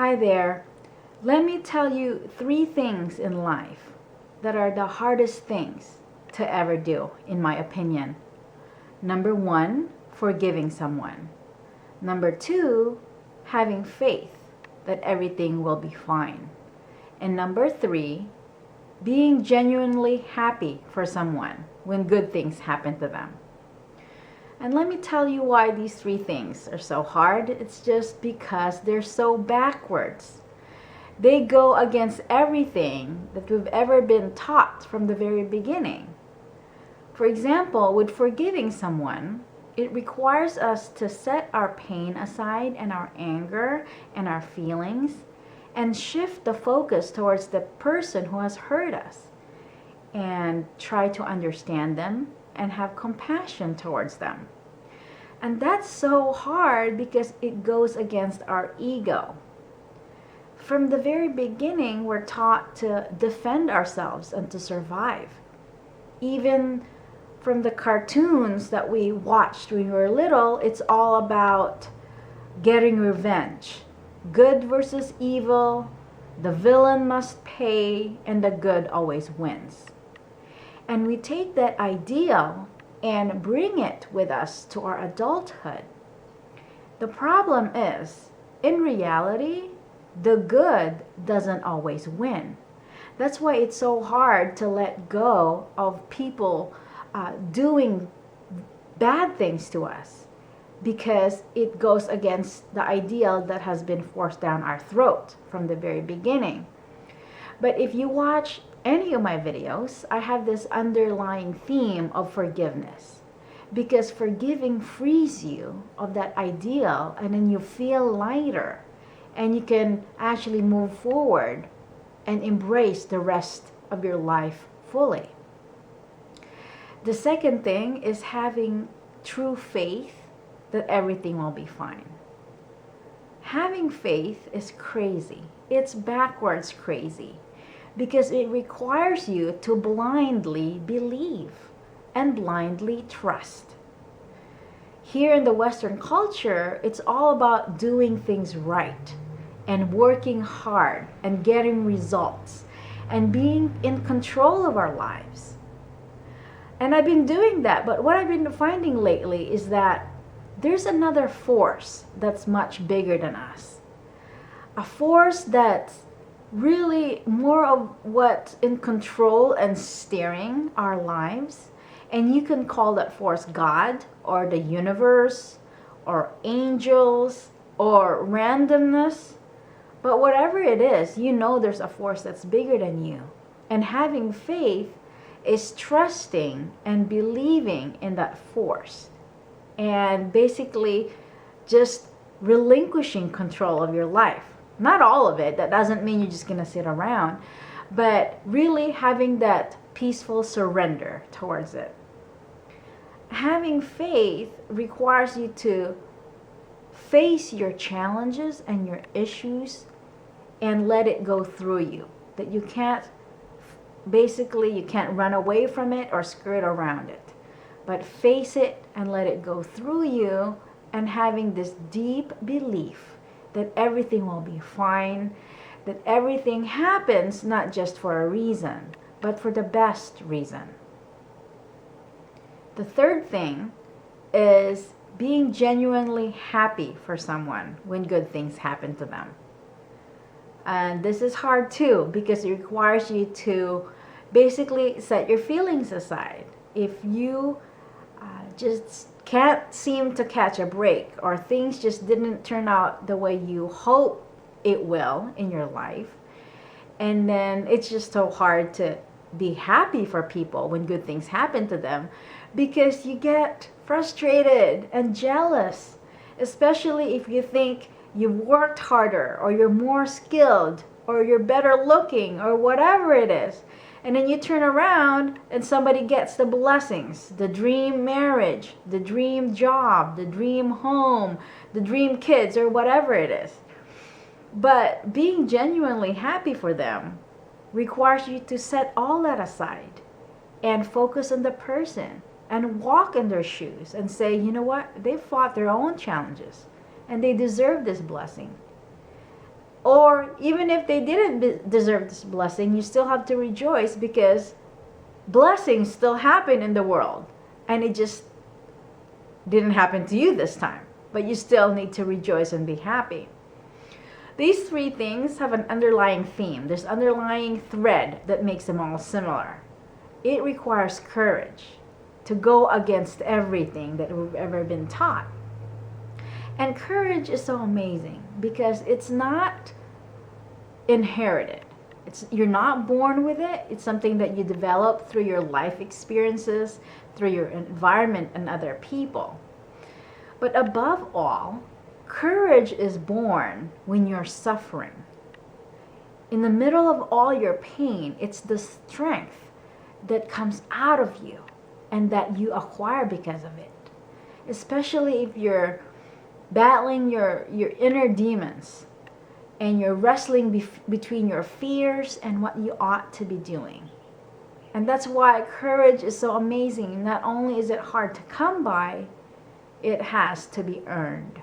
Hi there. Let me tell you 3 things in life that are the hardest things to ever do, in my opinion. Number 1, forgiving someone. Number 2, having faith that everything will be fine. And number 3, being genuinely happy for someone when good things happen to them. And let me tell you why these 3 things are so hard. It's just because they're so backwards. They go against everything that we've ever been taught from the very beginning. For example, with forgiving someone, it requires us to set our pain aside and our anger and our feelings and shift the focus towards the person who has hurt us and try to understand them and have compassion towards them. And that's so hard because it goes against our ego. From the very beginning, we're taught to defend ourselves and to survive. Even from the cartoons that we watched when we were little, it's all about getting revenge. Good versus evil, the villain must pay, and the good always wins. And we take that ideal and bring it with us to our adulthood. The problem is, in reality, the good doesn't always win. That's why it's so hard to let go of people doing bad things to us, because it goes against the ideal that has been forced down our throat from the very beginning. But if you watch any of my videos, I have this underlying theme of forgiveness, because forgiving frees you of that ideal, and then you feel lighter and you can actually move forward and embrace the rest of your life fully. The second thing is having true faith that everything will be fine. Having faith is crazy. It's backwards crazy, because it requires you to blindly believe and blindly trust. Here in the Western culture, it's all about doing things right and working hard and getting results and being in control of our lives. And I've been doing that, but what I've been finding lately is that there's another force that's much bigger than us. A force that's really more of what's in control and steering our lives. And you can call that force God or the universe or angels or randomness. But whatever it is, you know there's a force that's bigger than you. And having faith is trusting and believing in that force. And basically just relinquishing control of your life. Not all of it. That doesn't mean you're just going to sit around. But really having that peaceful surrender towards it. Having faith requires you to face your challenges and your issues and let it go through you. That you can't run away from it or skirt around it. But face it and let it go through you, and having this deep belief that everything will be fine, that everything happens not just for a reason, but for the best reason. The third thing is being genuinely happy for someone when good things happen to them. And this is hard too, because it requires you to basically set your feelings aside. If you just can't seem to catch a break, or things just didn't turn out the way you hope it will in your life, and then it's just so hard to be happy for people when good things happen to them, because you get frustrated and jealous, especially if you think you've worked harder, or you're more skilled, or you're better looking, or whatever it is. And then you turn around and somebody gets the blessings, the dream marriage, the dream job, the dream home, the dream kids, or whatever it is. But being genuinely happy for them requires you to set all that aside and focus on the person and walk in their shoes and say, you know what, they fought their own challenges and they deserve this blessing. Or even if they didn't deserve this blessing, you still have to rejoice because blessings still happen in the world. And it just didn't happen to you this time. But you still need to rejoice and be happy. These three things have an underlying theme. There's underlying thread that makes them all similar. It requires courage to go against everything that we've ever been taught. And courage is so amazing because it's not inherited. You're not born with it. It's something that you develop through your life experiences, through your environment and other people. But above all, courage is born when you're suffering. In the middle of all your pain, it's the strength that comes out of you and that you acquire because of it. Especially if you're battling your inner demons and you're wrestling between your fears and what you ought to be doing. And that's why courage is so amazing. Not only is it hard to come by, it has to be earned.